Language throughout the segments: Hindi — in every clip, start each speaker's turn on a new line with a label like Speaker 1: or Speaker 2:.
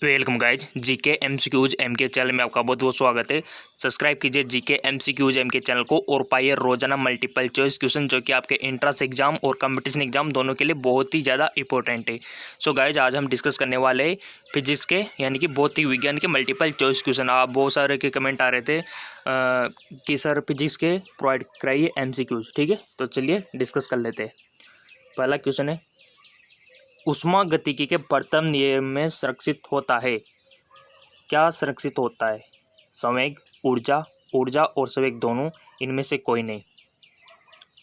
Speaker 1: Welcome guys GK MCQs MK channel में आपका बहुत बहुत स्वागत है। सब्सक्राइब कीजिए जीके एमसीक्यूज एमके चैनल को और पाइए रोजाना मल्टीपल चॉइस क्वेश्चन जो कि आपके एंट्रेंस एग्जाम और कंपटीशन एग्जाम दोनों के लिए बहुत ही ज़्यादा इंपॉर्टेंट है। सो गाइज आज हम डिस्कस करने वाले हैं फिजिक्स के यानी कि भौतिक विज्ञान के मल्टीपल चॉइस क्वेश्चन। आप बहुत सारे के कमेंट आ रहे थे कि सर फिजिक्स के प्रोवाइड कराइए एमसीक्यूज। ठीक है, तो चलिए डिस्कस कर लेते हैं। पहला क्वेश्चन है, ऊष्मागतिकी के प्रथम नियम में संरक्षित होता है। क्या संरक्षित होता है? संवेग, ऊर्जा, ऊर्जा और संवेग दोनों, इनमें से कोई नहीं।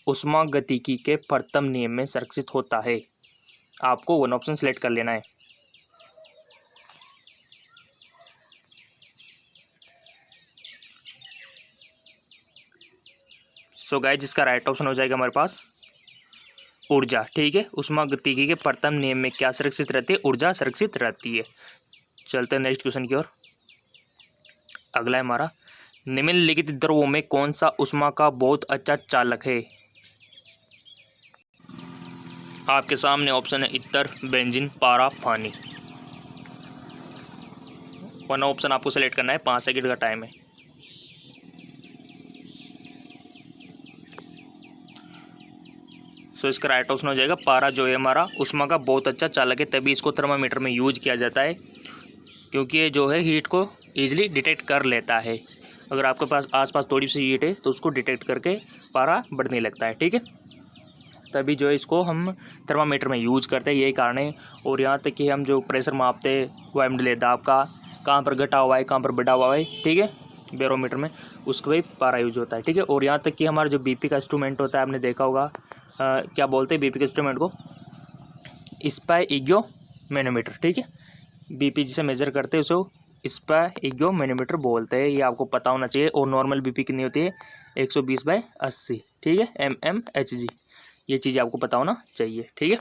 Speaker 1: ऊष्मागतिकी के प्रथम नियम में संरक्षित होता है। आपको वन ऑप्शन सेलेक्ट कर लेना है। सो गाइस इसका राइट ऑप्शन हो जाएगा हमारे पास ऊर्जा। ठीक है, ऊष्मागतिकी के प्रथम नियम में क्या सुरक्षित रहती है? ऊर्जा सुरक्षित रहती है। चलते हैं नेक्स्ट क्वेश्चन की ओर। अगला है हमारा, निम्नलिखित द्रवों में कौन सा ऊष्मा का बहुत अच्छा चालक है? आपके सामने ऑप्शन है इत्र, बेंजीन, पारा, पानी। वन ऑप्शन आपको सेलेक्ट करना है। 5 सेकंड का टाइम है। सो इसका राइट ऑप्शन हो जाएगा पारा, जो है हमारा ऊष्मा का बहुत अच्छा चालक है। तभी इसको थर्मामीटर में यूज किया जाता है, क्योंकि ये जो है हीट को ईजिली डिटेक्ट कर लेता है। अगर आपके पास आसपास थोड़ी सी हीट है तो उसको डिटेक्ट करके पारा बढ़ने लगता है। ठीक है, तभी जो है इसको हम थर्मामीटर में यूज करते हैं, यही कारण है। और यहाँ तक कि हम जो प्रेशर मापते हैं वायुमंडलीय दाब का, कहाँ पर घटा हुआ है, कहाँ पर बढ़ा हुआ है, ठीक है, बैरोमीटर में, उसको भी पारा यूज होता है। ठीक है, और यहाँ तक कि हमारा जो बीपी का इंस्ट्रूमेंट होता है, आपने देखा होगा क्या बोलते हैं बीपी के इंस्ट्रूमेंट को? स्पाइगो मैनोमीटर। ठीक है, बीपी जिसे मेजर करते हैं उसे स्पाइगो मैनोमीटर बोलते हैं। ये आपको पता होना चाहिए। और नॉर्मल बीपी कितनी होती है? 120/80। ठीक है, mmHg। ये चीज़ आपको पता होना चाहिए। ठीक है,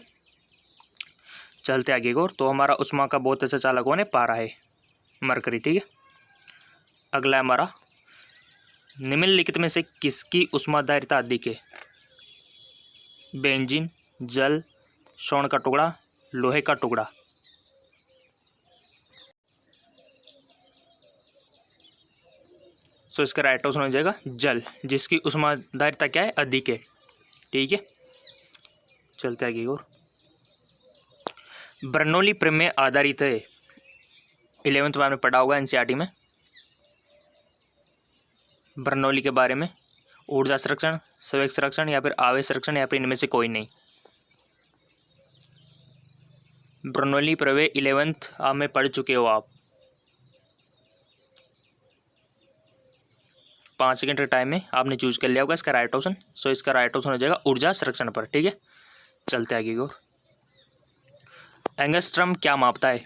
Speaker 1: चलते आगे को। तो हमारा ऊष्मा का बहुत अच्छा चालक कौन है? पारा है, मरकरी। ठीक है, अगला है हमारा, निम्नलिखित में से किसकी ऊष्माधारिता अधिक है? बेंजीन, जल, स्वर्ण का टुकड़ा, लोहे का टुकड़ा। सो इसका राइट ऑप्शन हो जाएगा जल, जिसकी ऊष्माधारिता क्या है? अधिक है। ठीक है, चलते आगे और। बर्नौली प्रमेय आधारित है। 11th में आपने पढ़ा होगा एनसीईआरटी में बर्नौली के बारे में। ऊर्जा संरक्षण, संवेग संरक्षण, या फिर आवेश संरक्षण, या फिर इनमें से कोई नहीं। बर्नौली प्रमेय 11th में पढ़ चुके हो आप। 5 सेकंड का टाइम में आपने चूज कर लिया होगा इसका राइट ऑप्शन। सो इसका राइट ऑप्शन हो जाएगा ऊर्जा संरक्षण पर। ठीक है, चलते आगे और। एंगस्ट्रम क्या मापता है?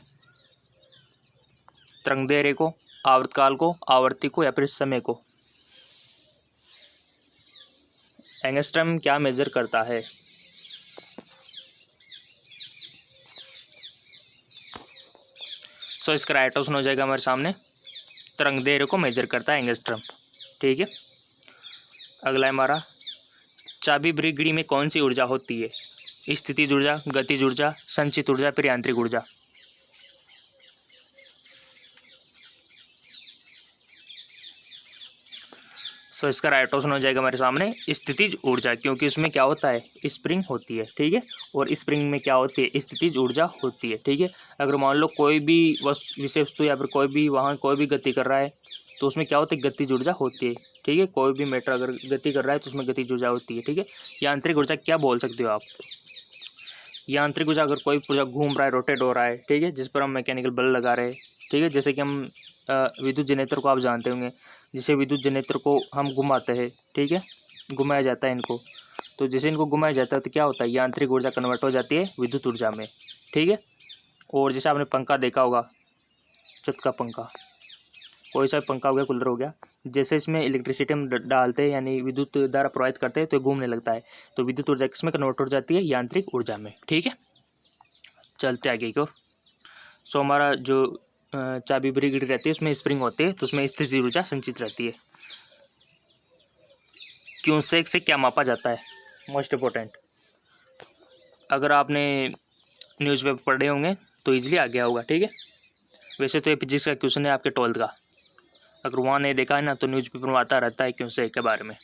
Speaker 1: तरंगदैर्घ्य को, आवर्तकाल को, आवर्ती को, या फिर समय को? एंगस्ट्रम क्या मेजर करता है? सो इसका राइट ऑप्शन हो जाएगा हमारे सामने तरंगदैर्घ्य को मेजर करता है एंगस्ट्रम। ठीक है, अगला है हमारा, चाबी ब्रिगेडी में कौन सी ऊर्जा होती है? स्थितिज ऊर्जा, गतिज ऊर्जा, संचित ऊर्जा, फिर यांत्रिक ऊर्जा। सो इसका राइट ऑप्शन हो जाएगा हमारे सामने स्थितिज ऊर्जा, क्योंकि इसमें क्या होता है? स्प्रिंग होती है। ठीक है, और स्प्रिंग में क्या होती है? स्थितिज ऊर्जा होती है। ठीक है, अगर मान लो कोई भी विषय वस्तु या फिर कोई भी वहाँ कोई भी गति कर रहा है तो उसमें क्या होता है? गतिज ऊर्जा होती है। ठीक है, कोई भी मैटर अगर गति कर रहा है तो उसमें गतिज ऊर्जा होती है। ठीक है, यांत्रिक ऊर्जा क्या बोल सकते हो आप? यांत्रिक ऊर्जा अगर कोई पुर्जा घूम रहा है, रोटेट हो रहा है, ठीक है, जिस पर हम मैकेनिकल बल लगा रहे हैं, ठीक है, जैसे कि हम विद्युत जनरेटर को आप जानते होंगे, जिसे विद्युत जनरेटर को हम घुमाते हैं, ठीक है, घुमाया जाता है इनको, तो जैसे इनको घुमाया जाता है तो क्या होता है? यांत्रिक ऊर्जा कन्वर्ट हो जाती है विद्युत ऊर्जा में। ठीक है, और जैसे आपने पंखा देखा होगा, छत का पंखा, कोई सा पंखा हो गया, कूलर हो गया, जैसे इसमें इलेक्ट्रिसिटी हम डालते हैं यानी विद्युत धारा प्रवाहित करते हैं तो घूमने लगता है, तो विद्युत ऊर्जा किसमें कन्वर्ट हो जाती है? यांत्रिक ऊर्जा में। ठीक है, चलते आगे की ओर। सो हमारा जो चाबी ब्रिगेडी रहती है उसमें स्प्रिंग होती है, तो उसमें स्थितिज ऊर्जा संचित रहती है। क्यूसेक से क्या मापा जाता है? मोस्ट इम्पोर्टेंट, अगर आपने न्यूज़पेपर पढ़े होंगे तो ईजिली आ गया होगा। ठीक है, वैसे तो ये फिजिक्स का क्वेश्चन है आपके 12th का, अगर वहाँ नहीं देखा है ना तो न्यूज़पेपर में आता रहता है क्वेश्चन के बारे में।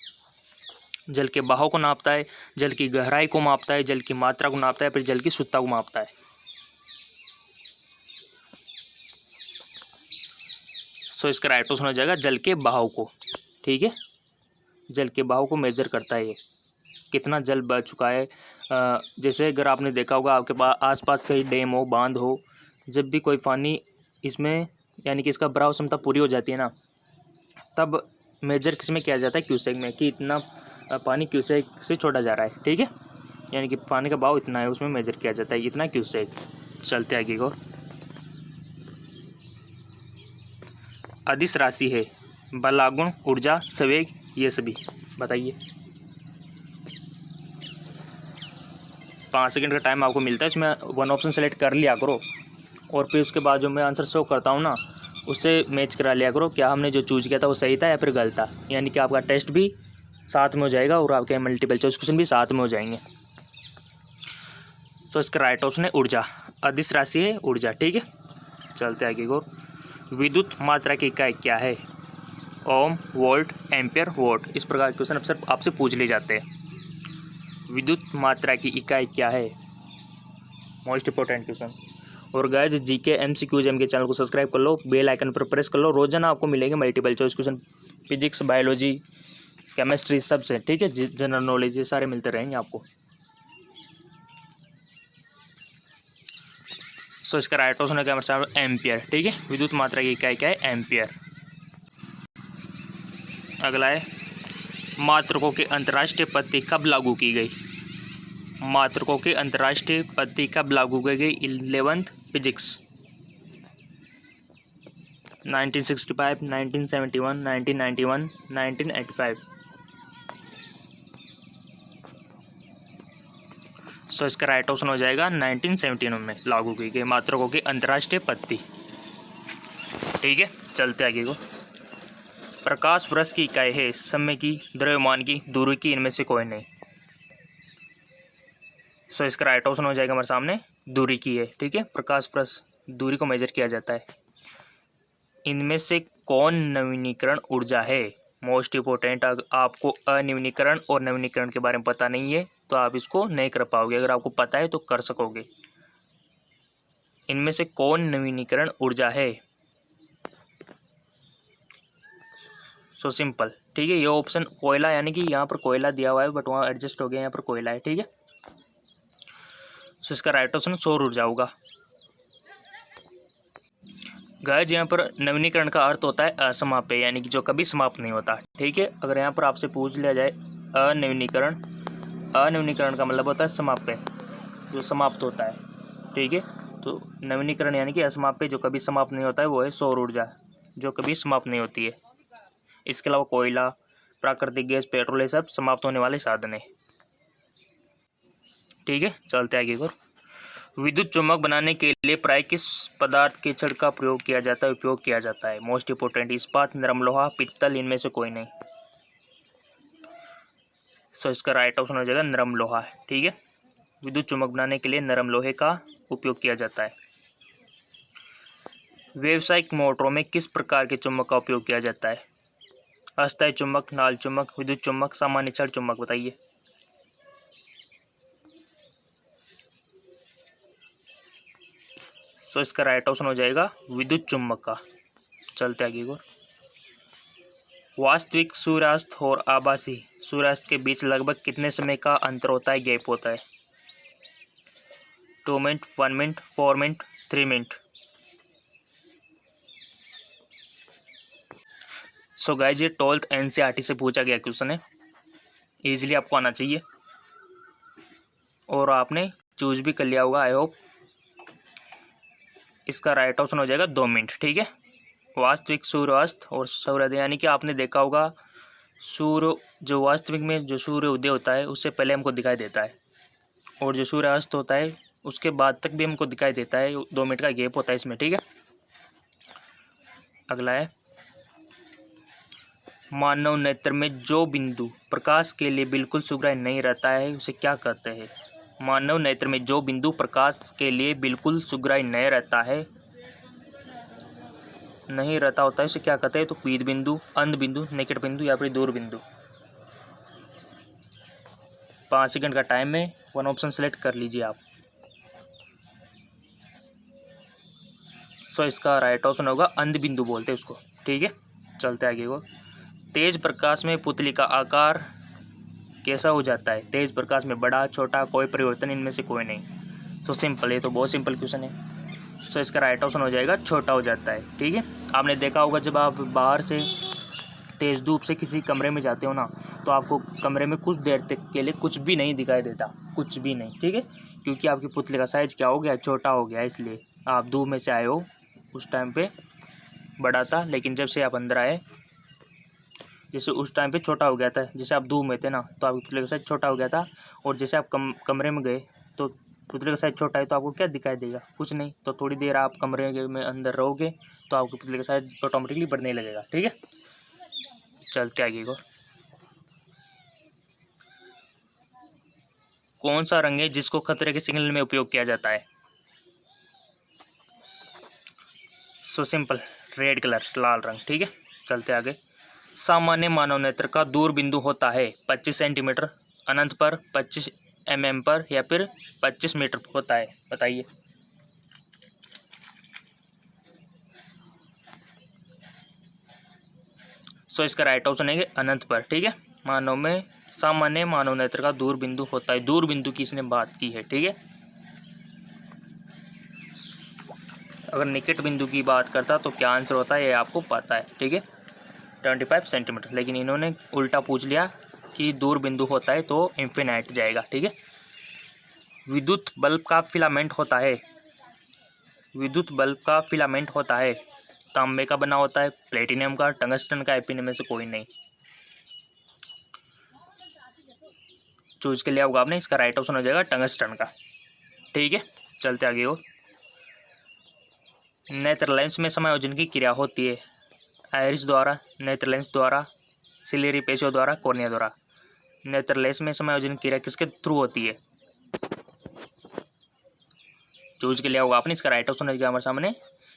Speaker 1: जल के बहाव को नापता है, जल की गहराई को मापता है, जल की मात्रा को नापता है, फिर जल की शुद्धता को मापता है। सो इसका राइट ऑप्शन हो जाएगा जल के बहाव को। ठीक है, जल के बहाव को मेजर करता है ये, कितना जल बह चुका है। जैसे अगर आपने देखा होगा आपके पास आसपास कहीं डैम हो, बांध हो, जब भी कोई पानी इसमें यानी कि इसका बहाव क्षमता पूरी हो जाती है ना, तब मेजर किस में किया जाता है, क्यूसेक में, कि इतना पानी क्यूसेक से छोड़ा जा रहा है। ठीक है, यानी कि पानी का बहाव इतना है, उसमें मेजर किया जाता है इतना क्यूसेक। चलते आगे को, अदिश राशि है, बलागुण, ऊर्जा, संवेग, ये सभी बताइए। 5 सेकंड का टाइम आपको मिलता है, इसमें वन ऑप्शन सेलेक्ट कर लिया करो और फिर उसके बाद जो मैं आंसर शो करता हूँ ना, उससे मैच करा लिया करो, क्या हमने जो चूज किया था वो सही था या फिर गलत था। यानी कि आपका टेस्ट भी साथ में हो जाएगा और आपके मल्टीपल चॉइस क्वेश्चन भी साथ में हो जाएंगे। तो इसका राइट ऑप्शन है ऊर्जा, अदिश राशि है ऊर्जा। ठीक है, चलते आगे को, विद्युत मात्रा की इकाई क्या है, ओम, वोल्ट, एम्पियर, वोट। इस प्रकार के क्वेश्चन अक्सर आपसे पूछ लिए जाते हैं। विद्युत मात्रा की इकाई क्या है, मोस्ट इंपॉर्टेंट क्वेश्चन। और गाइस जीके एमसीक्यूज के चैनल को सब्सक्राइब कर लो, बेल आइकन पर प्रेस कर लो, रोजाना आपको मिलेंगे multiple choice question, physics, biology, chemistry सबसे। ठीक है, जनरल नॉलेज, ये सारे मिलते रहेंगे आपको। सो इसका राइट ऑप्शन है क्या मतलब एम्पियर। ठीक है, विद्युत मात्रा की इकाई क्या है, एम्पियर। अगला है, मात्रकों की अंतर्राष्ट्रीय पद्धति कब लागू की गई, मात्रकों की अंतर्राष्ट्रीय पद्धति कब लागू की गई, 11th फिजिक्स, 1965, 1971, 1991, 1985। सो इसका राइट ऑप्शन हो जाएगा 1971 में लागू की गई मात्रकों की अंतर्राष्ट्रीय पद्धति। ठीक है, चलते आगे को, प्रकाश वर्ष की इकाई है, समय की, द्रव्यमान की, दूरी की, इनमें से कोई नहीं। सो इसका राइट ऑप्शन हो जाएगा हमारे सामने दूरी की है। ठीक है, प्रकाश वर्ष दूरी को मेजर किया जाता है। इनमें से कौन नवीनीकरण ऊर्जा है, मोस्ट इंपॉर्टेंट। आपको अनवीनीकरण और नवीनीकरण के बारे में पता नहीं है तो आप इसको नहीं कर पाओगे, अगर आपको पता है तो कर सकोगे। इनमें से कौन नवीनीकरण ऊर्जा है, सो सिंपल। ठीक है, ये ऑप्शन कोयला, यानी कि यहाँ पर कोयला दिया हुआ है बट वहाँ एडजस्ट हो गया, यहाँ पर कोयला है। ठीक है, सो इसका राइट ऑप्शन सौर ऊर्जा होगा। गाइस यहाँ पर नवीनीकरण का अर्थ होता है असमाप्य, यानी कि जो कभी समाप्त नहीं होता। ठीक है, अगर यहाँ पर आपसे पूछ लिया जाए अनवीनीकरण, अनवीनीकरण का मतलब होता है समाप्य, जो समाप्त होता है। ठीक है, तो नवीनीकरण यानी कि असमाप्य, जो कभी समाप्त नहीं होता है, वो है सौर ऊर्जा, जो कभी समाप्त नहीं होती है। इसके अलावा कोयला, प्राकृतिक गैस, पेट्रोल, ये सब समाप्त होने वाले साधन है। ठीक है, चलते आगे को, विद्युत चुम्बक बनाने के लिए प्राय किस पदार्थ के छड़ का प्रयोग किया जाता है, उपयोग किया जाता है, मोस्ट इंपोर्टेंट। इस्पात, नरम लोहा, पित्तल, इनमें से कोई नहीं। सो इसका राइट ऑप्शन हो जाएगा नरम लोहा। ठीक है, विद्युत चुम्बक बनाने के लिए नरम लोहे का उपयोग किया जाता है। व्यावसायिक मोटरों में किस प्रकार के चुम्बक का उपयोग किया जाता है, अस्थायी चुम्बक, नाल चुम्बक, विद्युत चुम्बक, सामान्य छड़ चुम्बक, बताइए। सो इसका राइट ऑप्शन हो जाएगा विद्युत चुम्बक का। चलते आगे को, वास्तविक सूर्यास्त और आभासी सूर्यास्त के बीच लगभग कितने समय का अंतर होता है, गैप होता है, 2 minute, 1 minute, 4 minute, 3 minute. So guys ये 12th एनसीईआरटी से पूछा गया क्वेश्चन है, इजीली आपको आना चाहिए और आपने चूज भी कर लिया होगा, आई होप। इसका राइट ऑप्शन हो जाएगा 2 मिनट। ठीक है, वास्तविक सूर्यास्त और सूर्योदय, यानी कि आपने देखा होगा सूर्य, जो वास्तविक में जो सूर्य उदय होता है उससे पहले हमको दिखाई देता है, और जो सूर्यास्त होता है उसके बाद तक भी हमको दिखाई देता है, 2 मिनट का गैप होता है इसमें। ठीक है, अगला है, मानव नेत्र में जो बिंदु प्रकाश के लिए बिल्कुल सुग्राह्य नहीं रहता है उसे क्या कहते हैं, मानव नेत्र में जो बिंदु प्रकाश के लिए बिल्कुल सुग्राह्य नहीं रहता है नहीं रहता होता है उसे क्या कहते हैं? तो पीध बिंदु, अंध बिंदु, निकट बिंदु या फिर दूर बिंदु। 5 सेकंड का टाइम है, वन ऑप्शन सेलेक्ट कर लीजिए आप। सो इसका राइट ऑप्शन होगा अंध बिंदु बोलते हैं उसको। ठीक है, चलते आगे को। तेज प्रकाश में पुतली का आकार कैसा हो जाता है? तेज प्रकाश में बड़ा, छोटा, कोई परिवर्तन इनमें से कोई नहीं। सो सिंपल है, तो बहुत सिंपल क्वेश्चन है। सो इसका राइट ऑप्शन हो जाएगा छोटा हो जाता है। ठीक है, आपने देखा होगा जब आप बाहर से तेज़ धूप से किसी कमरे में जाते हो ना, तो आपको कमरे में कुछ देर तक के लिए कुछ भी नहीं दिखाई देता, कुछ भी नहीं। ठीक है, क्योंकि आपकी पुतले का साइज़ क्या हो गया? छोटा हो गया। इसलिए आप धूप में से आए हो, उस टाइम पे बड़ा था, लेकिन जब से आप अंदर आए, जैसे उस टाइम पे छोटा हो गया था। जैसे आप धूप में थे ना, तो आपकी पुतले का साइज़ छोटा हो गया था, और जैसे आप कमरे में गए तो पुतले का साइज़ छोटा है, तो आपको क्या दिखाई देगा? कुछ नहीं। तो थोड़ी देर आप कमरे में अंदर रहोगे तो आपके पुतले का साइज़ ऑटोमेटिकली बढ़ने लगेगा। ठीक है, चलते आगे को। कौन सा रंग है जिसको खतरे के सिग्नल में उपयोग किया जाता है? सो सिंपल, रेड कलर, लाल रंग। ठीक है, चलते आगे। सामान्य मानव नेत्र का दूर बिंदु होता है 25 सेंटीमीटर, अनंत पर 25 mm पर, या फिर 25 मीटर होता है? बताइए। सो इसका राइट ऑप्शन है अनंत पर। ठीक है, सामान्य मानव नेत्र का दूर बिंदु होता है। दूर बिंदु की इसने बात की है। ठीक है, अगर निकट बिंदु की बात करता तो क्या आंसर होता है ये आपको पता है। ठीक है, 25 सेंटीमीटर, लेकिन इन्होंने उल्टा पूछ लिया कि दूर बिंदु होता है तो इन्फिनाइट जाएगा। ठीक है, विद्युत बल्ब का फिलामेंट होता है, विद्युत बल्ब का फिलामेंट होता है तांबे का बना होता है, प्लेटिनियम का, टंगस्टन का, इनमें में से कोई नहीं। चूज के लिया होगा आपने, इसका राइट ऑप्शन हो जाएगा टंगस्टन का। ठीक है, चलते आगे हो। नेत्र लेंस में समायोजन की क्रिया होती है आयरिस द्वारा, नेत्र लेंस द्वारा, सिलेरी पेशियों द्वारा, कॉर्निया द्वारा। नेत्र लेंस में समायोजन क्रिया किसके थ्रू होती है? चूज के लिया होगा आपने, इसका राइट ऑप्शन है हमारे सामने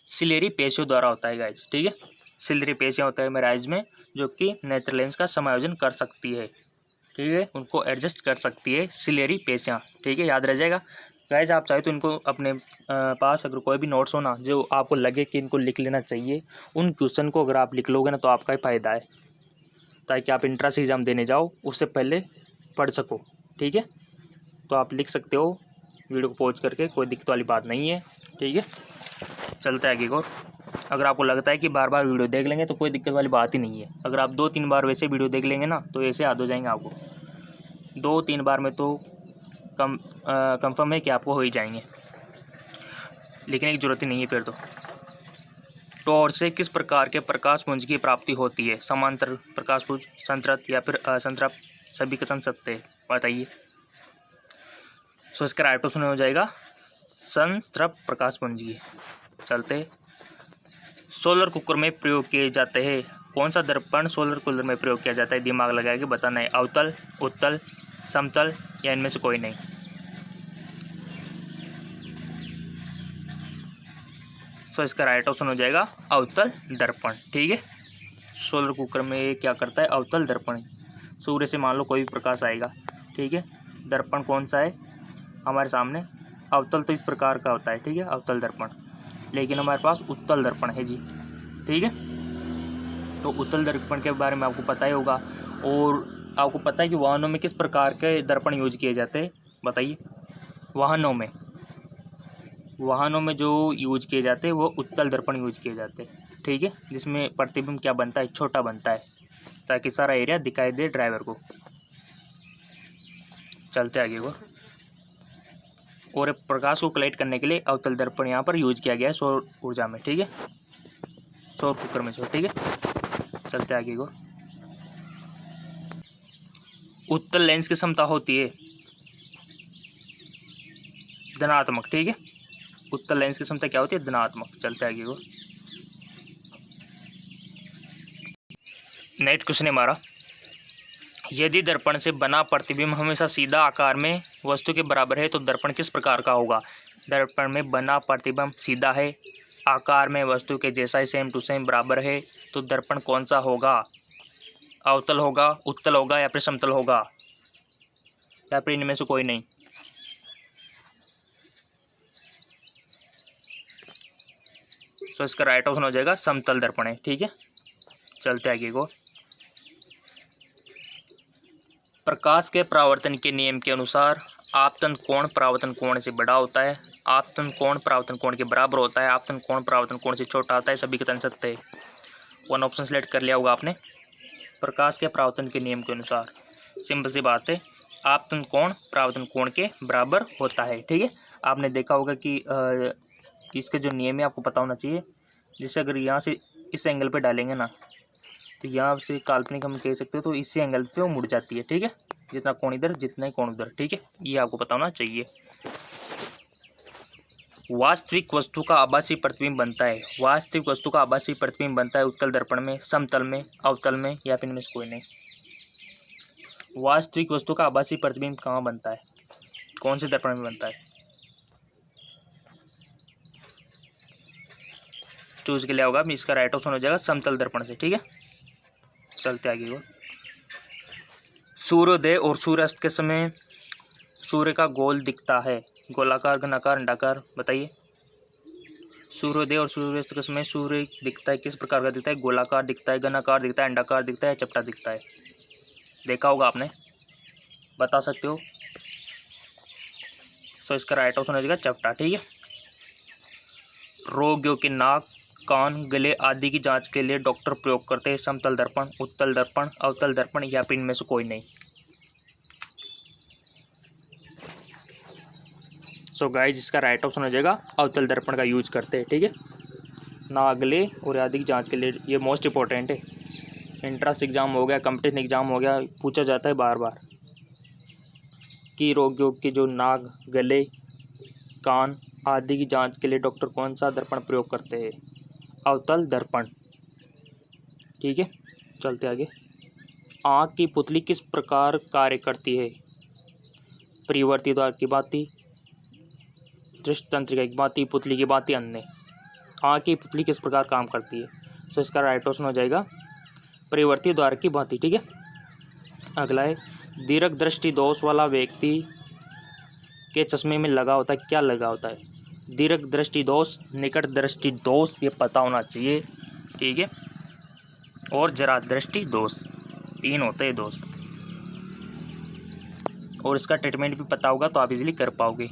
Speaker 1: सिलेरी पेशियों द्वारा होता है गाइज। ठीक है, सिलेरी पेशियाँ होता है मेरे आइज में, जो कि नेत्र लेंस का समायोजन कर सकती है। ठीक है, उनको एडजस्ट कर सकती है सिलेरी पेशियाँ। ठीक है, याद रह जाएगा गाइज। आप चाहे तो इनको अपने पास अगर कोई भी नोट्स हो ना, जो आपको लगे कि इनको लिख लेना चाहिए, उन क्वेश्चन को अगर आप लिख लोगे ना तो आपका ही फ़ायदा है, ताकि आप इंट्रेंस एग्ज़ाम देने जाओ उससे पहले पढ़ सको। ठीक है, तो आप लिख सकते हो वीडियो को पॉज करके, कोई दिक्कत वाली बात नहीं है। ठीक है, चलते आगे को। अगर आपको लगता है कि बार बार वीडियो देख लेंगे तो कोई दिक्कत वाली बात ही नहीं है। अगर आप 2-3 बार वैसे वीडियो देख लेंगे ना तो ऐसे याद हो जाएंगे आपको। 2-3 बार में तो कंफर्म है कि आपको हो ही जाएंगे, लिखने की जरूरत ही नहीं है फिर तो। टॉर्च से किस प्रकार के प्रकाश पुंज की प्राप्ति होती है? समांतर प्रकाश पुंज, संतृप्त या फिर असंतृप्त, सभी कथन सत्य है? बताइए। सो इसका राइट ऑप्शन हो जाएगा संतृप्त प्रकाश पुंज की। चलते। सोलर कुकर में प्रयोग किए जाते हैं कौन सा दर्पण सोलर कूलर में प्रयोग किया जाता है? दिमाग लगा के बताना है। अवतल, उत्तल, समतल या इनमें से कोई नहीं। सो इसका राइट ऑप्शन हो जाएगा अवतल दर्पण। ठीक है, सोलर कुकर में क्या करता है? अवतल दर्पण। सूर्य से मान लो कोई भी प्रकाश आएगा, ठीक है, दर्पण कौन सा है हमारे सामने? अवतल तो इस प्रकार का होता है, ठीक है, अवतल दर्पण। लेकिन हमारे पास उत्तल दर्पण है जी। ठीक है, तो उत्तल दर्पण के बारे में आपको पता ही होगा। और आपको पता है कि वाहनों में किस प्रकार के दर्पण यूज किए जाते हैं? बताइए। वाहनों में जो यूज किए जाते हैं वो उत्तल दर्पण यूज किए जाते हैं। ठीक है, जिसमें प्रतिबिंब क्या बनता है? छोटा बनता है, ताकि सारा एरिया दिखाई दे ड्राइवर को। चलते आगे को। और प्रकाश को कलेक्ट करने के लिए अवतल दर्पण यहाँ पर यूज किया गया है सौर ऊर्जा में। ठीक है, सौर कुकर में। ठीक है, चलते आगे को। उत्तल लेंस की क्षमता होती है धनात्मक। ठीक है, उत्तल लेंस की क्षमता क्या होती है? धनात्मक। चलते आगे को। नेक्स्ट क्वेश्चन है हमारा, यदि दर्पण से बना प्रतिबिंब हमेशा सीधा आकार में वस्तु के बराबर है तो दर्पण किस प्रकार का होगा? दर्पण में बना प्रतिबिंब सीधा है, आकार में वस्तु के जैसा ही सेम टू सेम बराबर है तो दर्पण कौन सा होगा? अवतल होगा, उत्तल होगा या फिर समतल होगा, या फिर इनमें से कोई नहीं? तो इसका राइट ऑप्शन हो जाएगा समतल दर्पण है। ठीक है, चलते आगे को। प्रकाश के परावर्तन के नियम के अनुसार आपतन कोण परावर्तन कोण से बड़ा होता है, आपतन कोण परावर्तन कोण के बराबर होता है, आपतन कोण परावर्तन कोण से छोटा होता है, सभी कथन सत्य है। वन ऑप्शन सेलेक्ट कर लिया होगा आपने। प्रकाश के परावर्तन के नियम के अनुसार सिंपल सी बात है, आपतन कोण परावर्तन कोण के बराबर होता है। ठीक है, आपने देखा होगा कि इसके जो नियम है आपको पता होना चाहिए। जैसे अगर यहाँ से इस एंगल पे डालेंगे ना तो यहाँ से काल्पनिक हम कह सकते हो, तो इसी एंगल पे वो मुड़ जाती है। ठीक है, जितना कोण इधर जितना ही कोण उधर। ठीक है, ये आपको पता होना चाहिए। वास्तविक वस्तु का आभासी प्रतिबिंब बनता है, वास्तविक वस्तु का आभासी प्रतिबिंब बनता है उत्तल दर्पण में, समतल में, अवतल में, या फिर इनमें से कोई नहीं। वास्तविक वस्तु का आभासी प्रतिबिंब कहाँ बनता है, कौन से दर्पण में बनता है? चूज के लिया होगा, इसका राइट ऑप्शन हो जाएगा समतल दर्पण से। ठीक है, चलते आगे को। सूर्योदय और सूर्यास्त के समय सूर्य का गोल दिखता है, गोलाकार, घनाकार, अंडाकार, बताइए। सूर्योदय और सूर्यास्त के समय सूर्य दिखता है, किस प्रकार का दिखता है? गोलाकार दिखता है, घनाकार दिखता है, अंडाकार दिखता है, चपटा दिखता है? देखा होगा आपने, बता सकते हो। सो इसका राइट ऑप्शन हो जाएगा चपटा। ठीक है, रोगियों के नाक, कान, गले आदि की जांच के लिए डॉक्टर प्रयोग करते हैं समतल दर्पण, उत्तल दर्पण, अवतल दर्पण, या फिर इनमें से कोई नहीं। सो गाइस, इसका राइट ऑप्शन हो जाएगा अवतल दर्पण का यूज करते हैं। ठीक है, नाक, गले और आदि की जांच के लिए, ये मोस्ट इंपॉर्टेंट है। एंट्रेंस एग्जाम हो गया, कंपटीशन एग्जाम हो गया, पूछा जाता है बार बार कि रोगियों के जो नाक, गले, कान आदि की जांच के लिए डॉक्टर कौन सा दर्पण प्रयोग करते हैं? अवतल दर्पण। ठीक है, चलते आगे। आँख की पुतली किस प्रकार कार्य करती है? परिवर्ती द्वार की भांति, दृष्टि तंत्रिका की भांति, पुतली की भांति, अन्य। आँख की पुतली किस प्रकार काम करती है? तो इसका राइट ऑप्शन हो जाएगा परिवर्ती द्वार की भांति। ठीक है, अगला है, दीर्घ दृष्टि दोष वाला व्यक्ति के चश्मे में लगा होता है, क्या लगा होता है? दीर्घ दृष्टि दोष, निकट दृष्टि दोष, ये पता होना चाहिए। ठीक है, और जरा दृष्टि दोष, 3 होते हैं दोष, और इसका ट्रीटमेंट भी पता होगा तो आप इजीली कर पाओगे।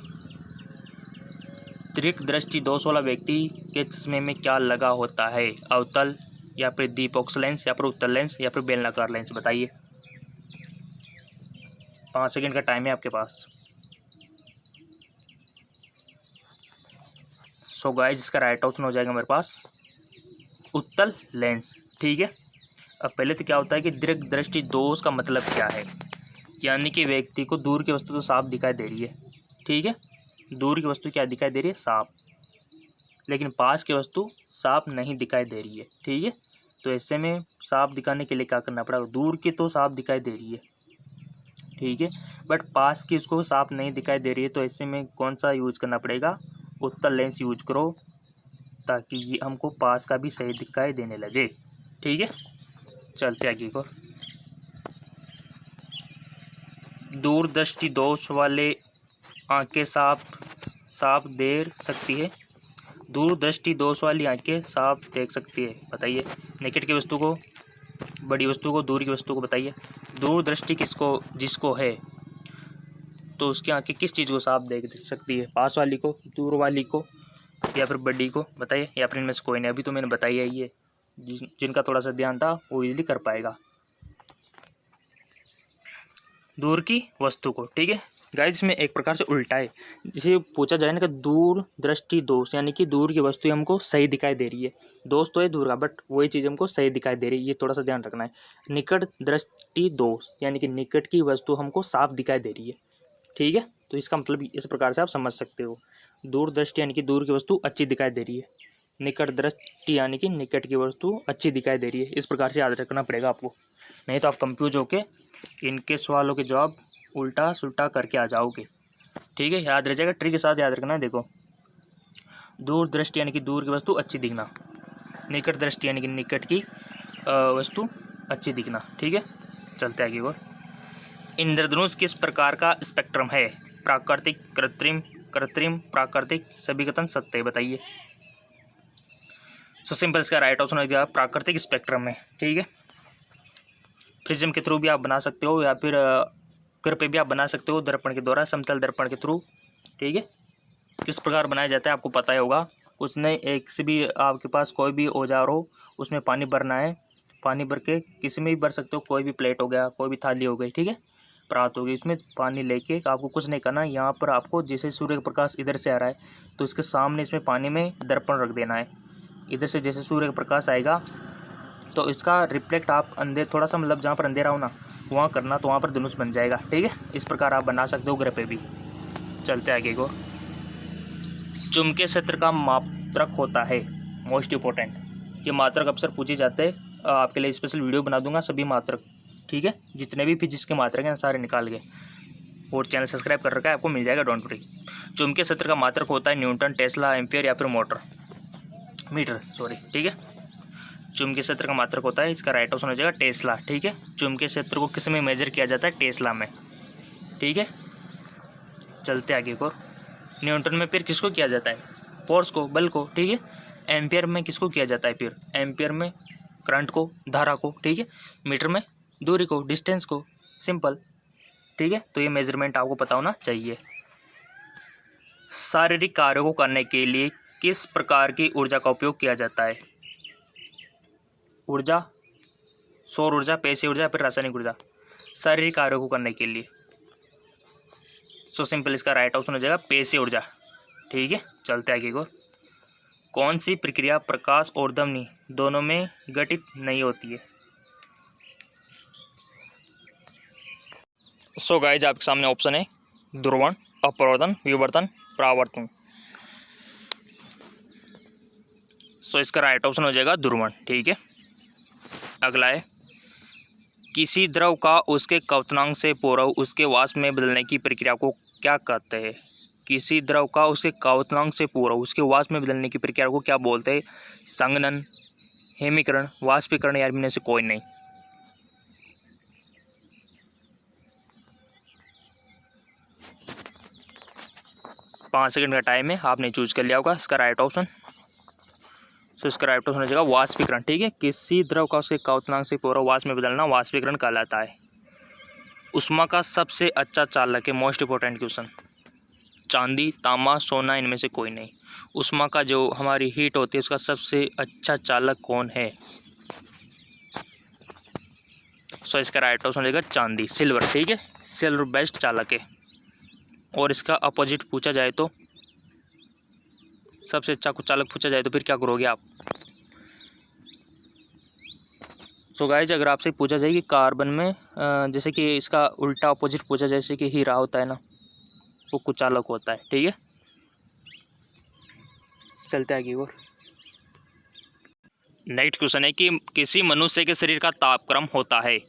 Speaker 1: दीर्घ दृष्टि दोष वाला व्यक्ति के चश्मे में क्या लगा होता है? अवतल, या फिर दीपोक्स लेंस, या फिर उत्तल लेंस, या फिर बेलनाकार लेंस, बताइए। 5 सेकंड का टाइम है आपके पास। सो गाइस, इसका राइट ऑप्शन हो जाएगा मेरे पास उत्तल लेंस। ठीक है, अब पहले तो क्या होता है कि दीर्घ दृष्टि दोष का मतलब क्या है? यानी कि व्यक्ति को दूर की वस्तु तो साफ दिखाई दे रही है। ठीक है, दूर की वस्तु क्या दिखाई दे रही है? साफ, लेकिन पास की वस्तु साफ नहीं दिखाई दे रही है। ठीक है, तो ऐसे में साफ दिखाने के लिए क्या करना पड़ेगा? दूर की तो साफ दिखाई दे रही है, ठीक है, बट पास की उसको साफ नहीं दिखाई दे रही है, तो ऐसे में कौन सा यूज करना पड़ेगा? उत्तल लेंस यूज करो, ताकि ये हमको पास का भी सही दिखाई देने लगे। ठीक है, चलते आगे को। दूरदृष्टि दोष वाले आंखें साफ देख सकती है, दूरदृष्टि दोष वाली आंखें साफ देख सकती है, बताइए। निकट की वस्तु को, बड़ी वस्तु को, दूर की वस्तु को, बताइए। दूरदृष्टि जिसको है तो उसकी आंखें किस चीज़ को साफ देख सकती है? पास वाली को, दूर वाली को, या फिर बड़ी को, बताइए। या फिर इनमें से कोई नहीं। अभी तो मैंने बताया ही है, जिनका थोड़ा सा ध्यान था वो इजीली कर पाएगा। दूर की वस्तु को। ठीक है गाइस, इसमें एक प्रकार से उल्टा है। जिसे पूछा जाए ना कि दूर दृष्टि दोष, यानी कि दूर की वस्तु हमको सही दिखाई दे रही है। दोष तो है दूर का, बट वही चीज़ हमको सही दिखाई दे रही है, ये थोड़ा सा ध्यान रखना है। निकट दृष्टि दोष, यानी कि निकट की वस्तु हमको साफ दिखाई दे रही है। ठीक है, तो इसका मतलब इस प्रकार से आप समझ सकते हो। दूर दृष्टि यानी कि दूर की वस्तु अच्छी दिखाई दे रही है, निकट दृष्टि यानी कि निकट की वस्तु अच्छी दिखाई दे रही है। इस प्रकार से याद रखना पड़ेगा आपको, नहीं तो आप कंफ्यूज होके इनके सवालों के जवाब उल्टा सुल्टा करके आ जाओगे। ठीक है, याद रह जाएगा, ट्रिक के साथ याद रखना है। देखो, दूर दृष्टि यानी कि दूर की वस्तु अच्छी दिखना, निकट दृष्टि यानी कि निकट की वस्तु अच्छी दिखना। ठीक है, चलते आगे और। इंद्रधनुष किस प्रकार का स्पेक्ट्रम है? प्राकृतिक, कृत्रिम, कृत्रिम, प्राकृतिक, सभी सत्य, बताइए। सो सिंपल इसका राइट ऑप्शन हो गया प्राकृतिक स्पेक्ट्रम है। ठीक है, प्रिज्म के थ्रू भी आप बना सकते हो या फिर कर पे भी आप बना सकते हो, दर्पण के द्वारा, समतल दर्पण के थ्रू। ठीक है, किस प्रकार बनाया जाता है आपको पता ही होगा। उसने एक से भी आपके पास कोई भी औजार हो, उसमें पानी भरना है, पानी भर के किसी में भी भर सकते हो, कोई भी प्लेट हो गया, कोई भी थाली हो गई, ठीक है, परात होगी, इसमें पानी लेके आपको कुछ नहीं करना। यहाँ पर आपको जैसे सूर्य का प्रकाश इधर से आ रहा है तो इसके सामने इसमें पानी में दर्पण रख देना है। इधर से जैसे सूर्य का प्रकाश आएगा तो इसका रिफ्लेक्ट आप अंधेर थोड़ा सा, मतलब जहाँ पर अंधेरा हो ना वहाँ करना, तो वहाँ पर धनुष बन जाएगा। ठीक है, इस प्रकार आप बना सकते हो ग्रह पे भी। चलते आगे को। चुंबकीय क्षेत्र का मात्रक होता है, मोस्ट इम्पोर्टेंट, ये मात्रक अक्सर पूछे जाते हैं, आपके लिए स्पेशल वीडियो बना दूंगा सभी मात्रक। ठीक है, जितने भी फिजिक्स के मात्रक हैं सारे निकाल के, और चैनल सब्सक्राइब कर रखा है, आपको मिल जाएगा, डोंट वरी। चुंबकीय क्षेत्र का मात्रक होता है न्यूटन, टेस्ला, एम्पियर या फिर मीटर। ठीक है, चुंबकीय क्षेत्र का मात्रक होता है, इसका राइट ऑप्शन हो जाएगा टेस्ला। ठीक है, चुंबकीय क्षेत्र को किस में मेजर किया जाता है? टेस्ला में। ठीक है, चलते आगे को। न्यूटन में फिर किसको किया जाता है? फोर्स को, बल को। ठीक है, एम्पियर में किसको किया जाता है? फिर एम्पियर में करंट को, धारा को। ठीक है, मीटर में दूरी को, डिस्टेंस को। सिंपल। ठीक है, तो ये मेजरमेंट आपको पता होना चाहिए। शारीरिक कार्यों को करने के लिए किस प्रकार की ऊर्जा का उपयोग किया जाता है? ऊर्जा, सौर ऊर्जा, पेशीय ऊर्जा, फिर रासायनिक ऊर्जा, शारीरिक कार्यों को करने के लिए। सो सिंपल इसका राइट ऑप्शन हो जाएगा पेशीय ऊर्जा। ठीक है, चलते आगे को। कौन सी प्रक्रिया प्रकाश और ध्वनि दोनों में घटित नहीं होती है? सो गाइज आपके सामने ऑप्शन है ध्रुवण, अपवर्तन, विवर्तन, परावर्तन। सो इसका राइट ऑप्शन हो जाएगा ध्रुवण। ठीक है, अगला है किसी द्रव का उसके क्वथनांक से पूर्व उसके वाष्प में बदलने की प्रक्रिया को क्या कहते हैं? किसी द्रव का उसके क्वथनांक से पूर्व उसके वाष्प में बदलने की प्रक्रिया को क्या बोलते हैं? संघनन, हेमीकरण, वाष्पीकरण या इनमें से कोई नहीं। पाँच सेकंड का टाइम है, आपने चूज कर लिया होगा इसका राइट ऑप्शन। सो इसका राइट ऑप्शन हो जाएगा वाष्पीकरण। ठीक है, किसी द्रव का उसके क्वथनांक से पूर्व वाष्प में बदलना वाष्पीकरण कहलाता है। उष्मा का सबसे अच्छा चालक है, मोस्ट इंपॉर्टेंट क्वेश्चन। चांदी, तांबा, सोना, इनमें से कोई नहीं। उष्मा का जो हमारी हीट होती है उसका सबसे अच्छा चालक कौन है? सो इसका राइट ऑप्शन हो जाएगा चांदी, सिल्वर। ठीक है, सिल्वर बेस्ट चालक है। और इसका अपोजिट पूछा जाए तो, सबसे अच्छा चालक पूछा जाए तो फिर क्या करोगे आप? सो गाइज अगर आपसे पूछा जाए कि कार्बन में जैसे कि इसका उल्टा अपोजिट पूछा जाए, जैसे कि हीरा होता है ना, वो कुचालक होता है। ठीक है, चलते आगे और। नेक्स्ट क्वेश्चन है कि किसी मनुष्य के शरीर का तापक्रम होता है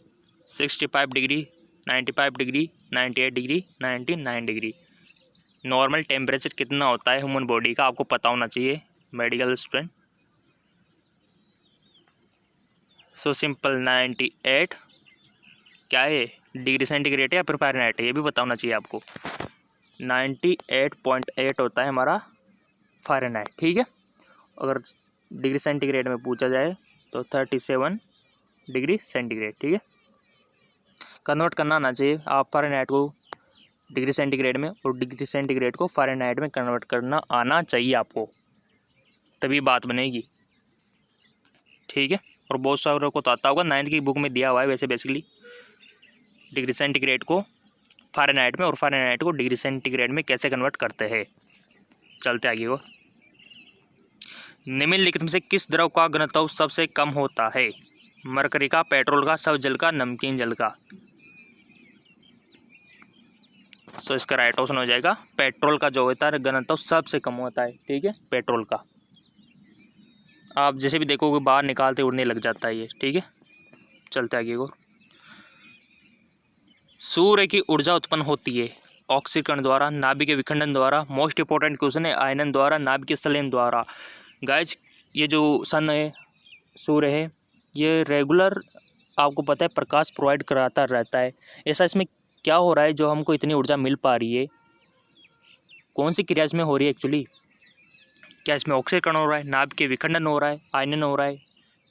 Speaker 1: 65 degree, 95 degree, 98 degree, 99 degree. Normal temperature कितना होता है ह्यूमन बॉडी का, आपको पता होना चाहिए, मेडिकल स्टूडेंट। सो सिंपल 98 क्या है, डिग्री सेंटीग्रेड है या फिर फ़ारेनहाइट है, ये भी पता होना चाहिए आपको। 98.8 होता है हमारा फ़ारेनहाइट। ठीक है, अगर डिग्री सेंटीग्रेड में पूछा जाए तो 37 डिग्री सेंटीग्रेड। ठीक है, कन्वर्ट करना आना चाहिए आप फ़ारेनहाइट को डिग्री सेंटीग्रेड में, और डिग्री सेंटीग्रेड को फ़ारेनहाइट में कन्वर्ट करना आना चाहिए आपको, तभी बात बनेगी। ठीक है, और बहुत सारों को तो आता होगा, 9th की बुक में दिया हुआ है वैसे बेसिकली, डिग्री सेंटीग्रेड को फ़ारेनहाइट में और फ़ारेनहाइट को डिग्री सेंटीग्रेड में कैसे कन्वर्ट करते हैं। चलते आगे को। निम्नलिखित में से किस द्रव का घनत्व सबसे कम होता है? मरकरी का, पेट्रोल का, सब जल का, नमकीन जल का। सो इसका राइट ऑप्शन हो जाएगा पेट्रोल का, जो होता है घनत्व सबसे कम होता है। ठीक है, पेट्रोल का। आप जैसे भी देखोगे बाहर निकालते उड़ने लग जाता है ये। ठीक है, चलते आगे को। सूर्य की ऊर्जा उत्पन्न होती है ऑक्सीकरण द्वारा, नाभिक के विखंडन द्वारा। मोस्ट इंपॉर्टेंट क्वेश्चन है आयनन द्वारा, नाभिक के संलयन द्वारा। गाइज ये जो सन है, सूर्य है, ये रेगुलर आपको पता है प्रकाश प्रोवाइड कराता रहता है। ऐसा इसमें क्या हो रहा है जो हमको इतनी ऊर्जा मिल पा रही है? कौन सी क्रिया इसमें हो रही है एक्चुअली? क्या इसमें ऑक्सीकरण हो रहा है, नाभिक के विखंडन हो रहा है, आयनन हो रहा है,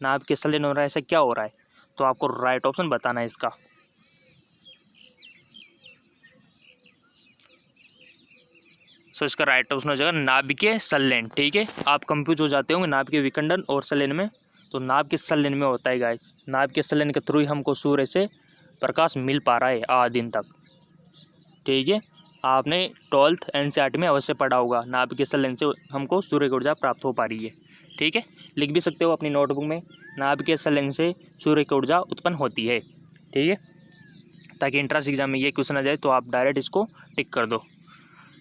Speaker 1: नाभिक के संलयन हो रहा है, ऐसा क्या हो रहा है? तो आपको राइट ऑप्शन बताना है इसका। सो इसका राइट ऑप्शन हो जाएगा नाभिकीय संलयन। ठीक है, आप कंफ्यूज हो जाते होंगे नाभिकीय विखंडन और संलयन में, तो नाभिकीय संलयन में होता है गाइस। नाभिकीय संलयन के थ्रू ही हमको सूर्य से प्रकाश मिल पा रहा है आज दिन तक। ठीक है, आपने 12th NCERT में अवश्य पढ़ा होगा, नाभिकीय संलयन से हमको सूर्य की ऊर्जा प्राप्त हो पा रही है। ठीक है, लिख भी सकते हो अपनी नोटबुक में, नाभिकीय संलयन से सूर्य की ऊर्जा उत्पन्न होती है। ठीक है, ताकि एंट्रेंस एग्जाम में ये क्वेश्चन आ जाए तो आप डायरेक्ट इसको टिक कर दो।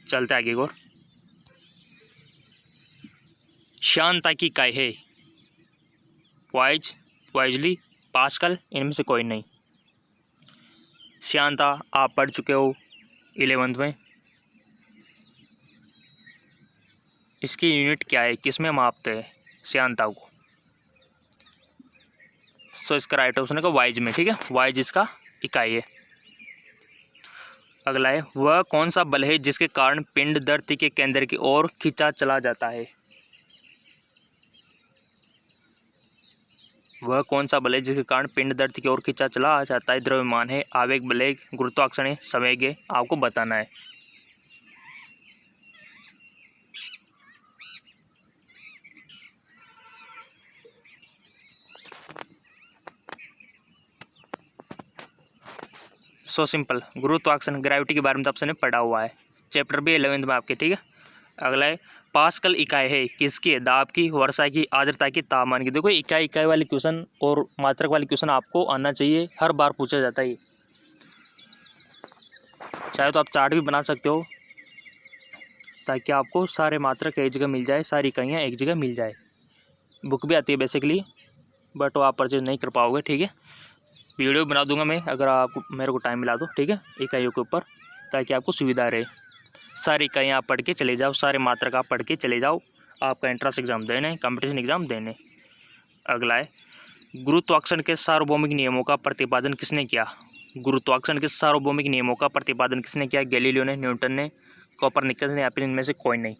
Speaker 1: चलते आगे और श्यानता की इकाई है वाइजली, पास्कल, इनमें से कोई नहीं। श्यानता आप पढ़ चुके हो 11th में। इसकी यूनिट क्या है, किस में मापते हैं श्यानता को? सो इसका राइट ऑप्शन है वाइज में। ठीक है, वाइज इसका इकाई है। अगला है, वह कौन सा बल है जिसके कारण पिंड धरती के केंद्र की ओर खींचा चला जाता है? वह कौन सा बल है जिसके कारण पिंड धरती की ओर खींचा चला जाता है? द्रव्यमान है, आवेग बल है, गुरुत्वाकर्षण है, संवेग है, आपको बताना है। सो सिंपल, गुरुत्वाकर्षण, ग्रेविटी के बारे में तो आपने पढ़ा हुआ है, चैप्टर भी 11th में आपके। ठीक है, अगला है, पास्कल इकाई है किसकी? दाब की, वर्षा की, आर्द्रता की, तापमान की। देखो इकाई वाले क्वेश्चन और मात्रक वाले क्वेश्चन आपको आना चाहिए, हर बार पूछा जाता है। चाहे तो आप चार्ट भी बना सकते हो ताकि आपको सारे मात्रक एक जगह मिल जाए, सारी इकाइयाँ एक जगह मिल जाए। बुक भी आती है बेसिकली, बट वो आप परचेज नहीं कर पाओगे। ठीक है, वीडियो बना दूंगा मैं अगर आपको मेरे को टाइम मिला तो। ठीक है, इकाइयों के ऊपर, ताकि आपको सुविधा रहे। सारी इकाइयाँ आप पढ़ के चले जाओ, सारे मात्रक आप पढ़ के चले जाओ, आपका एंट्रेंस एग्जाम देने, कंपटीशन एग्जाम देने। अगला है, गुरुत्वाकर्षण के सार्वभौमिक नियमों का प्रतिपादन किसने किया? गुरुत्वाकर्षण के सार्वभौमिक नियमों का प्रतिपादन किसने किया? गैलीलियो ने, न्यूटन ने, कोपरनिकस ने, या फिर इनमें से कोई नहीं।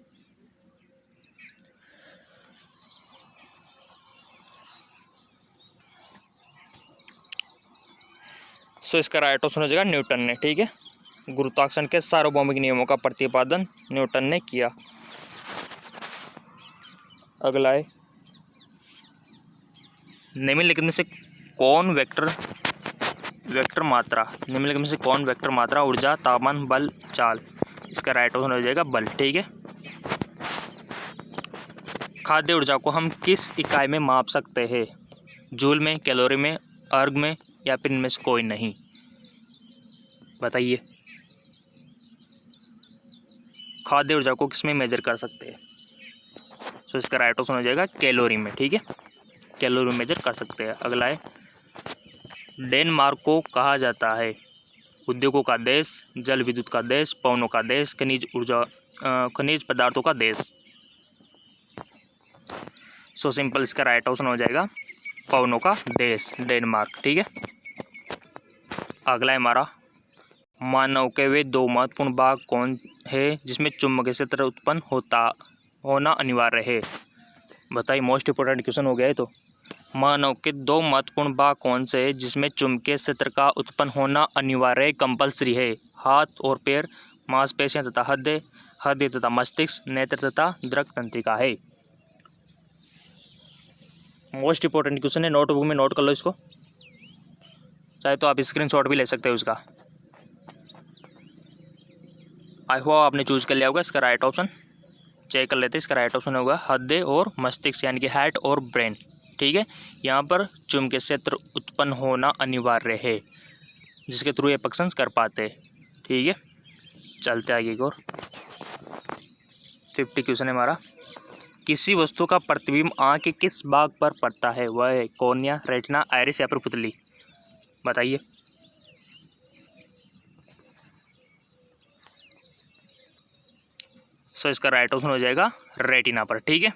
Speaker 1: सो इसका राइट ऑप्शन हो जाएगा न्यूटन ने। ठीक है, गुरुत्वाकर्षण के सार्वभौमिक नियमों का प्रतिपादन न्यूटन ने किया। अगला है, निम्नलिखित में से कौन वेक्टर मात्रा, निम्नलिखित में से कौन वेक्टर मात्रा, ऊर्जा, तापमान, बल, चाल? इसका राइट ऑप्शन हो जाएगा बल। ठीक है, खाद्य ऊर्जा को हम किस इकाई में माप सकते हैं? जूल में, कैलोरी में, अर्ग में, या फिर इनमें से कोई नहीं? बताइए, खाद्य ऊर्जा को किस में मेजर कर सकते हैं? सो इसका राइट ऑप्शन हो जाएगा कैलोरी में। ठीक है, कैलोरी में मेजर कर सकते हैं। अगला है, डेनमार्क को कहा जाता है उद्योगों का देश, जल विद्युत का देश, पवनों का देश, खनिज पदार्थों का देश। सो सिंपल, इसका राइट ऑप्शन हो जाएगा पवनों का देश, डेनमार्क। ठीक है, अगला है हमारा, मानव के वे दो महत्वपूर्ण भाग कौन है जिसमें चुंबकीय क्षेत्र उत्पन्न होना अनिवार्य है? बताइए, मोस्ट इंपोर्टेंट क्वेश्चन हो गया है। तो मानव के दो महत्वपूर्ण भाग कौन से है जिसमें चुंबकीय क्षेत्र का उत्पन्न होना अनिवार्य, कंपल्सरी है? हाथ और पैर, मांसपेशियां तथा हृदय तथा मस्तिष्क, नेत्र तथा दृक तंत्रिका है। मोस्ट इंपोर्टेंट क्वेश्चन है, नोटबुक में नोट कर लो इसको, चाहे तो आप स्क्रीनशॉट भी ले सकते हो उसका। आई होप आपने चूज कर लिया होगा इसका राइट ऑप्शन। चेक कर लेते हैं, इसका राइट ऑप्शन होगा हृदय और मस्तिष्क, यानी कि हार्ट और ब्रेन। ठीक है, यहाँ पर चुंबकीय क्षेत्र उत्पन्न होना अनिवार्य है जिसके थ्रू ये फंक्शंस कर पाते हैं। ठीक है, चलते आगे और 50 क्वेश्चन है हमारा, किसी वस्तु का प्रतिबिंब आँख के किस भाग पर पड़ता है? वह है कॉर्निया, रेटिना, आइरिस या फिर पुतली? बताइए, सो इसका राइट ऑप्शन हो जाएगा रेटिना पर। ठीक है।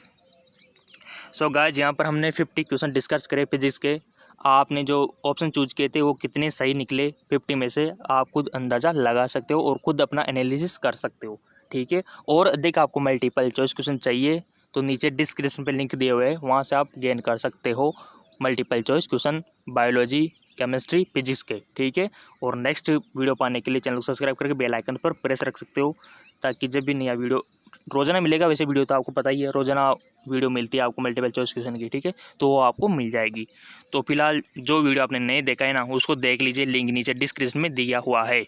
Speaker 1: सो गाइस यहाँ पर हमने 50 क्वेश्चन डिस्कस करे फिजिक्स के। आपने जो ऑप्शन चूज किए थे वो कितने सही निकले 50 में से आप खुद अंदाज़ा लगा सकते हो और खुद अपना एनालिसिस कर सकते हो। ठीक है। और देख आपको मल्टीपल चॉइस क्वेश्चन चाहिए तो नीचे डिस्क्रिप्शन पे लिंक दिए हुए हैं, वहाँ से आप गेन कर सकते हो multiple choice question biology, chemistry, physics के। ठीक है। और नेक्स्ट वीडियो पाने के लिए चैनल को सब्सक्राइब करके बेल आइकन पर प्रेस रख सकते हो, ताकि जब भी नया वीडियो रोज़ाना मिलेगा, वैसे वीडियो तो आपको पता ही है रोज़ाना वीडियो मिलती है आपको मल्टीपल चॉइस क्वेश्चन की। ठीक है। तो वो आपको मिल जाएगी। तो फिलहाल जो वीडियो आपने नहीं देखा है ना, उसको देख लीजिए, लिंक नीचे डिस्क्रिप्शन में दिया हुआ है।